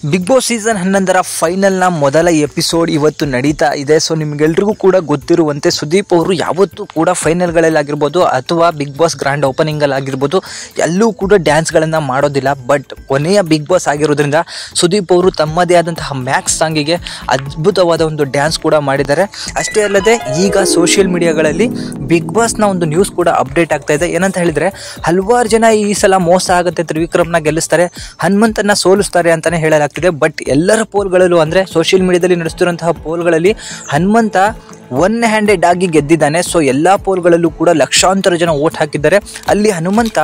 Big boss season 11ರ ಫೈನಲ್ನ ಮೊದಲ episode ಇವತ್ತು ನಡೀತಾ ಇದೆ. ಸೊ ನಿಮಗೆಲ್ರಿಗೂ ಕೂಡ ಗೊತ್ತಿರುವಂತೆ ಸುದೀಪ್ ಅವರು ಯಾವತ್ತೂ ಕೂಡ ಫೈನಲ್ಗಳಲ್ಲಾಗಿರ್ಬೋದು ಅಥವಾ ಬಿಗ್ ಬಾಸ್ ಗ್ರ್ಯಾಂಡ್ ಓಪನಿಂಗಲ್ಲಿ ಆಗಿರ್ಬೋದು ಎಲ್ಲೂ ಕೂಡ ಡ್ಯಾನ್ಸ್ಗಳನ್ನು ಮಾಡೋದಿಲ್ಲ. ಬಟ್ ಕೊನೆಯ ಬಿಗ್ ಬಾಸ್ ಆಗಿರೋದ್ರಿಂದ ಸುದೀಪ್ ಅವರು ತಮ್ಮದೇ ಆದಂತಹ ಮ್ಯಾಕ್ಸ್ ಸಾಂಗಿಗೆ ಅದ್ಭುತವಾದ ಒಂದು ಡ್ಯಾನ್ಸ್ ಕೂಡ ಮಾಡಿದ್ದಾರೆ. ಅಷ್ಟೇ ಅಲ್ಲದೆ ಈಗ ಸೋಷಿಯಲ್ ಮೀಡಿಯಾಗಳಲ್ಲಿ ಬಿಗ್ ಬಾಸ್ನ ಒಂದು ನ್ಯೂಸ್ ಕೂಡ ಅಪ್ಡೇಟ್ ಆಗ್ತಾ ಇದೆ. ಏನಂತ ಹೇಳಿದರೆ ಹಲವಾರು ಜನ ಈ ಸಲ ಮೋಸ ಆಗುತ್ತೆ, ತ್ರಿವಿಕ್ರಮ್ನ ಗೆಲ್ಲಿಸ್ತಾರೆ, ಹನುಮಂತನ ಸೋಲಿಸ್ತಾರೆ ಅಂತಲೇ ಹೇಳಲಾಗ್ತಿದೆ. ಬಟ್ ಎಲ್ಲರ ಪೋಲ್ಗಳಲ್ಲೂ ಅಂದರೆ ಸೋಷಿಯಲ್ ಮೀಡಿಯಾದಲ್ಲಿ ನಡೆಸ್ತಿರುವಂತಹ ಪೋಲ್ಗಳಲ್ಲಿ ಹನುಮಂತ ಒನ್ ಹ್ಯಾಂಡೆಡ್ ಆಗಿ ಗೆದ್ದಿದ್ದಾನೆ. ಸೊ ಎಲ್ಲ ಪೋಲ್ಗಳಲ್ಲೂ ಕೂಡ ಲಕ್ಷಾಂತರ ಜನ ವೋಟ್ ಹಾಕಿದ್ದಾರೆ. ಅಲ್ಲಿ ಹನುಮಂತ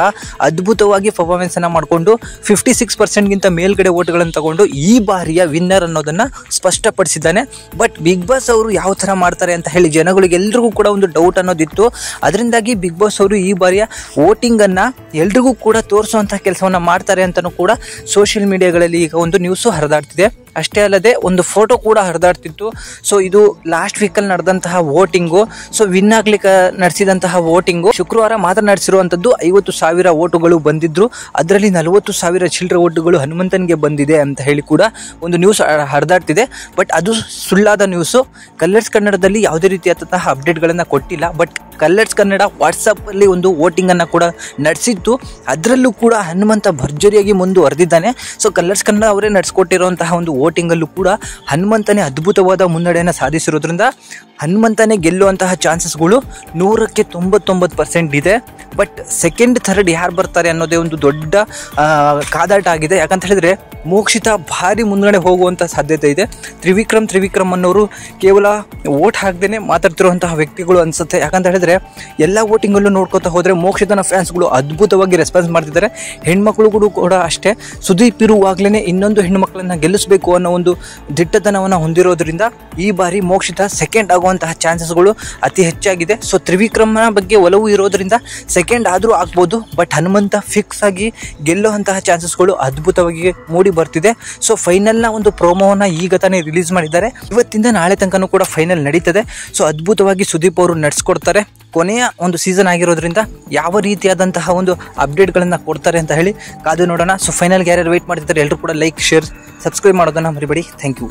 ಅದ್ಭುತವಾಗಿ ಪರ್ಫಾರ್ಮೆನ್ಸನ್ನು ಮಾಡಿಕೊಂಡು 56%ಗಿಂತ ಮೇಲ್ಗಡೆ ವೋಟ್ಗಳನ್ನು ತಗೊಂಡು ಈ ಬಾರಿಯ ವಿನ್ನರ್ ಅನ್ನೋದನ್ನು ಸ್ಪಷ್ಟಪಡಿಸಿದ್ದಾನೆ. ಬಟ್ ಬಿಗ್ ಬಾಸ್ ಅವರು ಯಾವ ಥರ ಮಾಡ್ತಾರೆ ಅಂತ ಹೇಳಿ ಜನಗಳಿಗೆಲ್ರಿಗೂ ಕೂಡ ಒಂದು ಡೌಟ್ ಅನ್ನೋದಿತ್ತು. ಅದರಿಂದಾಗಿ ಬಿಗ್ ಬಾಸ್ ಅವರು ಈ ಬಾರಿಯ ವೋಟಿಂಗನ್ನು ಎಲ್ರಿಗೂ ಕೂಡ ತೋರಿಸುವಂಥ ಕೆಲಸವನ್ನು ಮಾಡ್ತಾರೆ ಅಂತಲೂ ಕೂಡ ಸೋಷಿಯಲ್ ಮೀಡಿಯಾಗಳಲ್ಲಿ ಈಗ ಒಂದು ನ್ಯೂಸು ಹರಿದಾಡ್ತಿದೆ. ಅಷ್ಟೇ ಅಲ್ಲದೆ ಒಂದು ಫೋಟೋ ಕೂಡ ಹರಿದಾಡ್ತಿತ್ತು. ಸೊ ಇದು ಲಾಸ್ಟ್ ವೀಕಲ್ಲಿ ನಡೆದಂತಹ ವೋಟಿಂಗು. ಸೊ ವಿನ್ ಆಗ್ಲಿಕ್ಕೆ ನಡೆಸಿದಂತಹ ವೋಟಿಂಗು ಶುಕ್ರವಾರ ಮಾತ್ರ ನಡೆಸಿರುವಂಥದ್ದು. 50,000 ವೋಟುಗಳು ಬಂದಿದ್ರು. ಅದರಲ್ಲಿ 40,000 ಚಿಲ್ಲರೆ ವೋಟುಗಳು ಹನುಮಂತನಿಗೆ ಬಂದಿದೆ ಅಂತ ಹೇಳಿ ಕೂಡ ಒಂದು ನ್ಯೂಸ್ ಹರಿದಾಡ್ತಿದೆ. ಬಟ್ ಅದು ಸುಳ್ಳಾದ ನ್ಯೂಸು. ಕಲರ್ಸ್ ಕನ್ನಡದಲ್ಲಿ ಯಾವುದೇ ರೀತಿಯಾದಂತಹ ಅಪ್ಡೇಟ್ಗಳನ್ನು ಕೊಟ್ಟಿಲ್ಲ. ಬಟ್ ಕಲರ್ಸ್ ಕನ್ನಡ ವಾಟ್ಸಪ್ಪಲ್ಲಿ ಒಂದು ವೋಟಿಂಗನ್ನು ಕೂಡ ನಡೆಸಿತ್ತು. ಅದರಲ್ಲೂ ಕೂಡ ಹನುಮಂತ ಭರ್ಜರಿಯಾಗಿ ಮುಂದುವರೆದಿದ್ದಾನೆ. ಸೊ ಕಲರ್ಸ್ ಕನ್ನಡ ಅವರೇ ನಡೆಸ್ಕೊಟ್ಟಿರುವಂತಹ ಒಂದು ವೋಟಿಂಗಲ್ಲೂ ಕೂಡ ಹನುಮಂತನೇ ಅದ್ಭುತವಾದ ಮುನ್ನಡೆಯನ್ನು ಸಾಧಿಸಿರೋದ್ರಿಂದ ಹನುಮಂತನೇ ಗೆಲ್ಲುವಂತಹ ಚಾನ್ಸಸ್ಗಳು 100ಕ್ಕೆ 99% ಇದೆ. ಬಟ್ ಸೆಕೆಂಡ್ ಥರ್ಡ್ ಯಾರು ಬರ್ತಾರೆ ಅನ್ನೋದೇ ಒಂದು ದೊಡ್ಡ ಕಾದಾಟ ಆಗಿದೆ. ಯಾಕಂತ ಹೇಳಿದರೆ ಮೋಕ್ಷಿತಾ ಭಾರಿ ಮುನ್ನಡೆ ಹೋಗುವಂಥ ಸಾಧ್ಯತೆ ಇದೆ. ತ್ರಿವಿಕ್ರಮ್ ಅನ್ನೋರು ಕೇವಲ ವೋಟ್ ಹಾಕ್ದೇ ಮಾತಾಡ್ತಿರುವಂತಹ ವ್ಯಕ್ತಿಗಳು ಅನಿಸುತ್ತೆ. ಯಾಕಂತ ಹೇಳಿದರೆ ಎಲ್ಲ ವೋಟಿಂಗಲ್ಲೂ ನೋಡ್ಕೊತಾ ಹೋದರೆ ಮೋಕ್ಷಿತನ ಫ್ಯಾನ್ಸ್ಗಳು ಅದ್ಭುತವಾಗಿ ರೆಸ್ಪಾನ್ಸ್ ಮಾಡ್ತಿದ್ದಾರೆ. ಹೆಣ್ಮಕ್ಳುಗಳು ಕೂಡ ಅಷ್ಟೇ. ಸುದೀಪ್ ಇರುವಾಗಲೇ ಇನ್ನೊಂದು ಹೆಣ್ಮಕ್ಳನ್ನ ಗೆಲ್ಲಿಸಬೇಕು ಅನ್ನೋ ಒಂದು ದಿಟ್ಟತನವನ್ನು ಹೊಂದಿರೋದ್ರಿಂದ ಈ ಬಾರಿ ಮೋಕ್ಷಿತ ಸೆಕೆಂಡ್ ಆಗುವಂತಹ ಚಾನ್ಸಸ್ಗಳು ಅತಿ ಹೆಚ್ಚಾಗಿದೆ. ಸೊ ತ್ರಿವಿಕ್ರಮ್ನ ಬಗ್ಗೆ ಒಲವು ಇರೋದ್ರಿಂದ ಸೆಕೆಂಡ್ ಆದರೂ ಆಗ್ಬೋದು. ಬಟ್ ಹನುಮಂತ ಫಿಕ್ಸ್ ಆಗಿ ಗೆಲ್ಲುವಂತಹ ಚಾನ್ಸಸ್ಗಳು ಅದ್ಭುತವಾಗಿ ಮೂಡಿ ಬರ್ತಿದೆ. ಸೊ ಫೈನಲ್ನ ಒಂದು ಪ್ರೋಮೋವನ್ನು ಈಗ ತಾನೇ ರಿಲೀಸ್ ಮಾಡಿದ್ದಾರೆ. ಇವತ್ತಿಂದ ನಾಳೆ ತನಕನೂ ಕೂಡ ಫೈನಲ್ ನಡೀತದೆ. ಸೊ ಅದ್ಭುತವಾಗಿ ಸುದೀಪ್ ಅವರು ನಡೆಸ್ಕೊಡ್ತಾರೆ. ಕೊನೆಯ ಒಂದು ಸೀಸನ್ ಆಗಿರೋದ್ರಿಂದ ಯಾವ ರೀತಿಯಾದಂತಹ ಒಂದು ಅಪ್ಡೇಟ್ಗಳನ್ನು ಕೊಡ್ತಾರೆ ಅಂತ ಹೇಳಿ ಕಾದು ನೋಡೋಣ. ಸೊ ಫೈನಲ್ಗೆ ಯಾರ್ಯಾರು ವೆಯ್ಟ್ ಮಾಡ್ತಿದ್ದಾರೆ ಎಲ್ಲರೂ ಕೂಡ ಲೈಕ್, ಶೇರ್, ಸಬ್ಸ್ಕ್ರೈಬ್ ಮಾಡೋದನ್ನು ಮರಿಬೇಡಿ. Thank you.